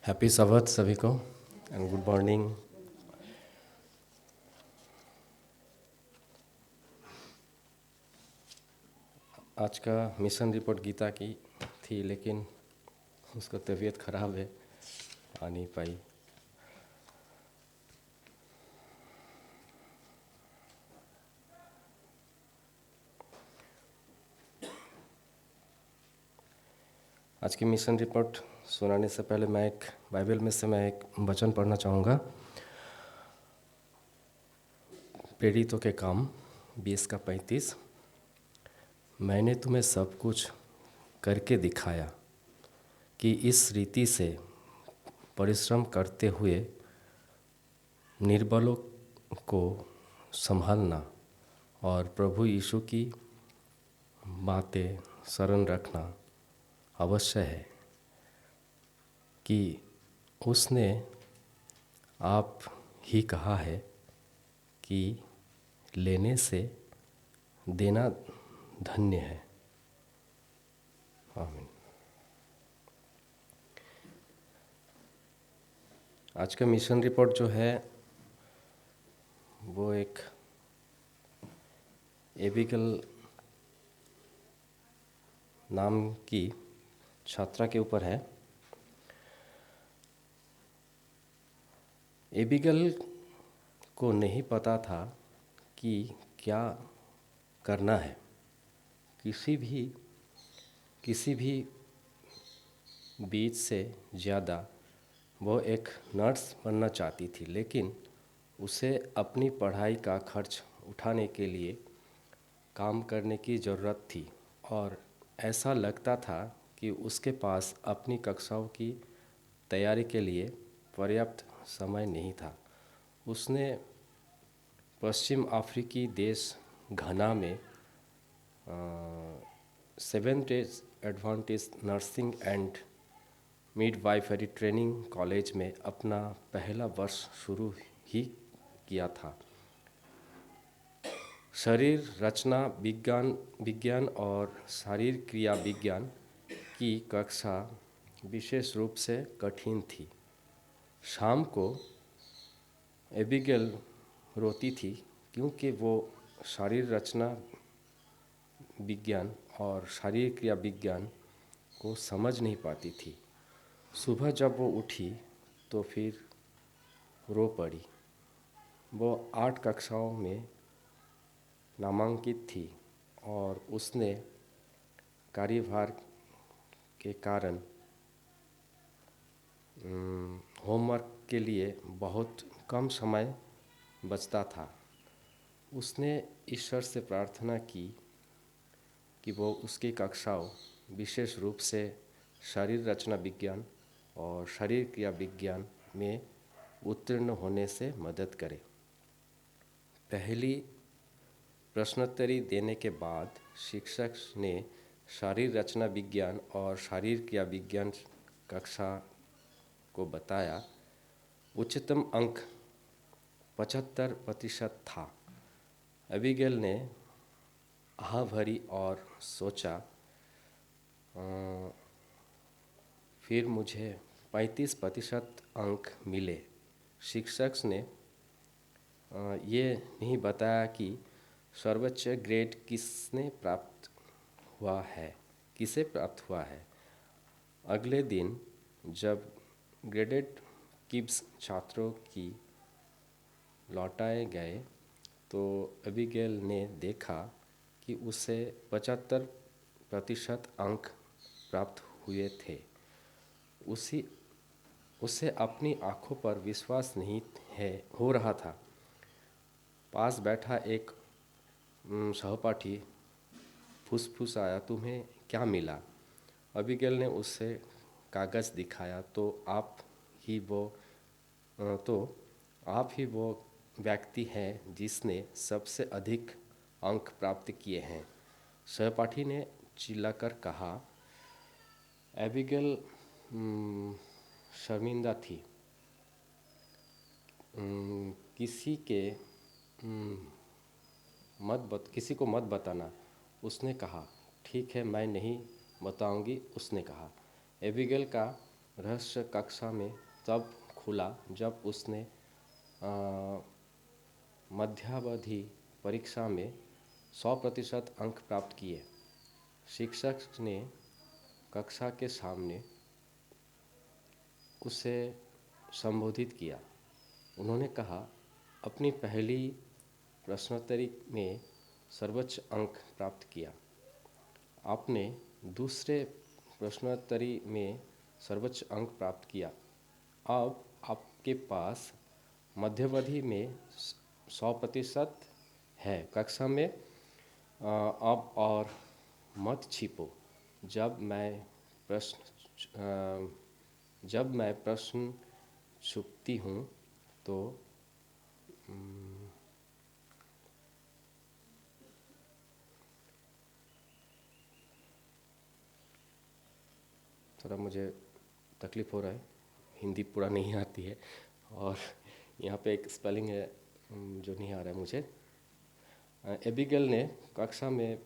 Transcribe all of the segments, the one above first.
Happy सबत सभी को एंड गुड मॉर्निंग। आज का मिशन रिपोर्ट गीता की थी, लेकिन उसका तबीयत ख़राब है, आ नहीं पाई। आज की मिशन रिपोर्ट सुनाने से पहले मैं एक बाइबल में से मैं एक वचन पढ़ना चाहूँगा। प्रेरितों के काम 20:35। मैंने तुम्हें सब कुछ करके दिखाया कि इस रीति से परिश्रम करते हुए निर्बलों को संभालना और प्रभु यीशु की बातें शरण रखना अवश्य है कि उसने आप ही कहा है कि लेने से देना धन्य है। आमीन। आज का मिशन रिपोर्ट जो है वो एक एबिगेल नाम की छात्रा के ऊपर है। एबिगेल को नहीं पता था कि क्या करना है। किसी भी बीच से ज़्यादा वो एक नर्स बनना चाहती थी, लेकिन उसे अपनी पढ़ाई का खर्च उठाने के लिए काम करने की ज़रूरत थी और ऐसा लगता था कि उसके पास अपनी कक्षाओं की तैयारी के लिए पर्याप्त समय नहीं था। उसने पश्चिम अफ्रीकी देश घना में seventh day advantage nursing and midwifery training college में अपना पहला वर्ष शुरू ही किया था। शरीर रचना विज्ञान और शारीर क्रिया विज्ञान की कक्षा विशेष रूप से कठिन थी। शाम को एबिगेल रोती थी क्योंकि वो शारीर रचना विज्ञान और शारीर क्रिया विज्ञान को समझ नहीं पाती थी। सुबह जब वो उठी तो फिर रो पड़ी। वो 8 कक्षाओं में नामांकित थी और उसने कार्यभार के कारण होमवर्क के लिए बहुत कम समय बचता था। उसने ईश्वर से प्रार्थना की कि वो उसकी कक्षाओं विशेष रूप से शरीर रचना विज्ञान और शरीर क्रिया विज्ञान में उत्तीर्ण होने से मदद करे। पहली प्रश्नोत्तरी देने के बाद शिक्षक ने शारीर रचना विज्ञान और शारीर क्रिया विज्ञान कक्षा को बताया। उच्चतम अंक 75% था। एबिगेल ने आह भरी और सोचा, फिर मुझे 35% अंक मिले। शिक्षक ने ये नहीं बताया कि सर्वोच्च ग्रेड किसे प्राप्त हुआ है। अगले दिन जब ग्रेडेड किब्स छात्रों की लौटाए गए तो एबिगेल ने देखा कि उसे 75% अंक प्राप्त हुए थे। उसे अपनी आँखों पर विश्वास नहीं हो रहा था। पास बैठा एक सहपाठी फुसफुसाया, तुम्हें क्या मिला? एबिगेल ने उसे कागज़ दिखाया। तो आप ही वो व्यक्ति हैं जिसने सबसे अधिक अंक प्राप्त किए हैं, सहपाठी ने चिल्लाकर कहा। एबिगेल शर्मिंदा थी। किसी को मत बताना, उसने कहा। ठीक है, मैं नहीं बताऊंगी, उसने कहा। एबिगेल का रहस्य कक्षा में तब खुला जब उसने मध्यावधि परीक्षा में 100% अंक प्राप्त किए। शिक्षक ने कक्षा के सामने उसे संबोधित किया। उन्होंने कहा, अपनी पहली प्रश्नोत्तरी में सर्वोच्च अंक प्राप्त किया। आपने दूसरे प्रश्नोत्तरी में सर्वोच्च अंक प्राप्त किया। अब आपके पास मध्यावधि में 100% है। कक्षा में अब और मत छिपो। जब मैं प्रश्न छुपती हूँ तो थोड़ा मुझे तकलीफ़ हो रहा है, हिंदी पूरा नहीं आती है और यहाँ पे एक स्पेलिंग है जो नहीं आ रहा है मुझे। एबिगेल ने कक्षा में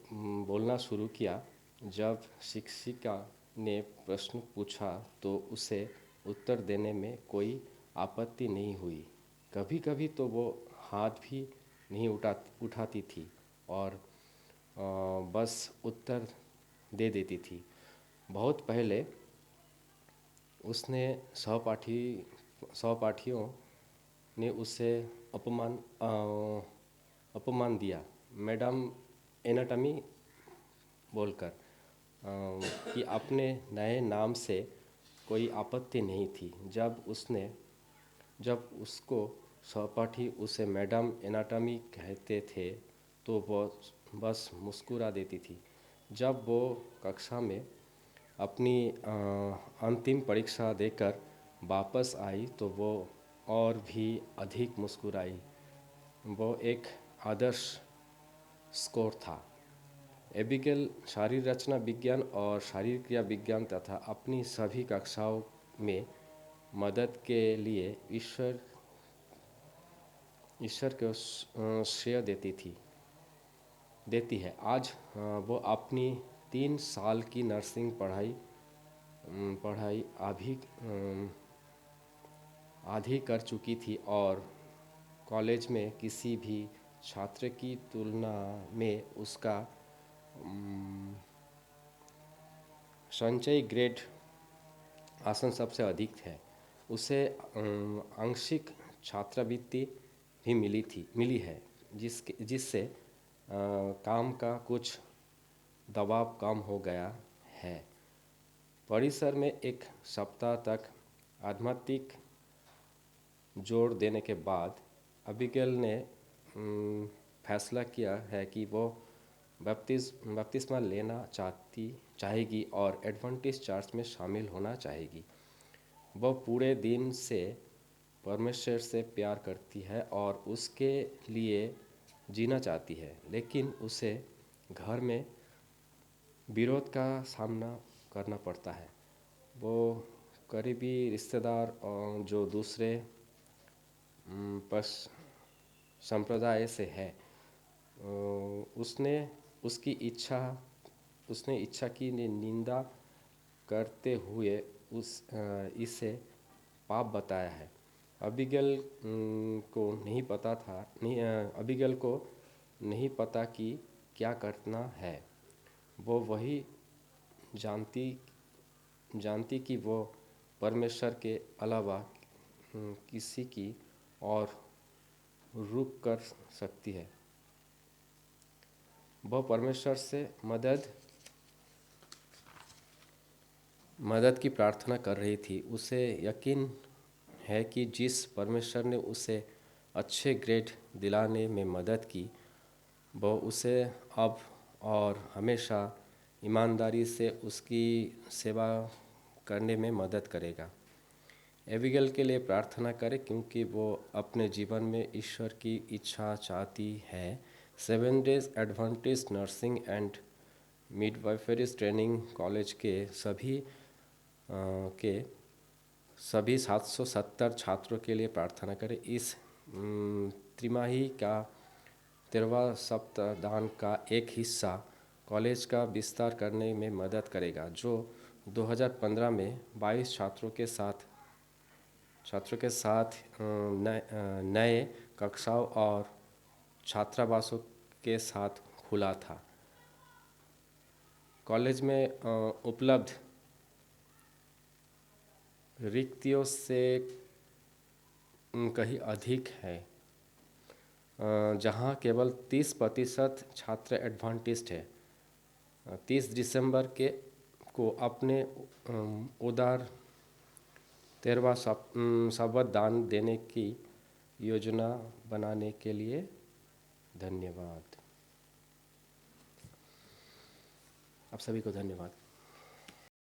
बोलना शुरू किया। जब शिक्षिका ने प्रश्न पूछा तो उसे उत्तर देने में कोई आपत्ति नहीं हुई। कभी कभी तो वो हाथ भी नहीं उठाती थी और बस उत्तर दे देती थी। बहुत पहले उसने सहपाठियों ने उसे अपमान दिया, मैडम एनाटॉमी बोलकर, कि अपने नए नाम से कोई आपत्ति नहीं थी। जब उसको सहपाठी उसे मैडम एनाटॉमी कहते थे तो वो बस मुस्कुरा देती थी। जब वो कक्षा में अपनी अंतिम परीक्षा देकर वापस आई तो वो और भी अधिक मुस्कुराई। वो एक आदर्श स्कोर था। एबिगेल शारीर रचना विज्ञान और शारीर क्रिया विज्ञान तथा अपनी सभी कक्षाओं में मदद के लिए ईश्वर को श्रेय देती है। आज वो अपनी 3 साल की नर्सिंग पढ़ाई आधी कर चुकी थी और कॉलेज में किसी भी छात्र की तुलना में उसका संचयी ग्रेड आसन सबसे अधिक है। उसे आंशिक छात्रवृत्ति भी मिली है, जिससे काम का कुछ दबाव कम हो गया है। परिसर में एक सप्ताह तक आध्यात्मिक जोर देने के बाद अबिगेल ने फैसला किया है कि वो बपतिस्मा लेना चाहेगी और एडवेंटिस्ट चर्च में शामिल होना चाहेगी। वह पूरे दिन से परमेश्वर से प्यार करती है और उसके लिए जीना चाहती है, लेकिन उसे घर में विरोध का सामना करना पड़ता है। वो करीबी रिश्तेदार और जो दूसरे संप्रदाय से है, उसने इच्छा की निंदा करते हुए इसे पाप बताया है। अबिगेल को नहीं पता कि क्या करना है। वो वही जानती कि वो परमेश्वर के अलावा किसी की और रुक कर सकती है। वह परमेश्वर से मदद की प्रार्थना कर रही थी। उसे यकीन है कि जिस परमेश्वर ने उसे अच्छे ग्रेड दिलाने में मदद की, वो उसे अब और हमेशा ईमानदारी से उसकी सेवा करने में मदद करेगा। एबिगेल के लिए प्रार्थना करें क्योंकि वो अपने जीवन में ईश्वर की इच्छा चाहती है। 7 days Adventist nursing and midwifery training college के सभी 770 छात्रों के लिए प्रार्थना करें। इस त्रिमाही का 13वां सप्ताहदान का एक हिस्सा कॉलेज का विस्तार करने में मदद करेगा, जो 2015 में 22 छात्रों के साथ नए कक्षाओं और छात्रावासों के साथ खुला था। कॉलेज में उपलब्ध रिक्तियों से कहीं अधिक है, जहां केवल 30% छात्र एडवांटिस्ट है। 30 दिसंबर को अपने उदार 13वां शपथ दान देने की योजना बनाने के लिए धन्यवाद। आप सभी को धन्यवाद।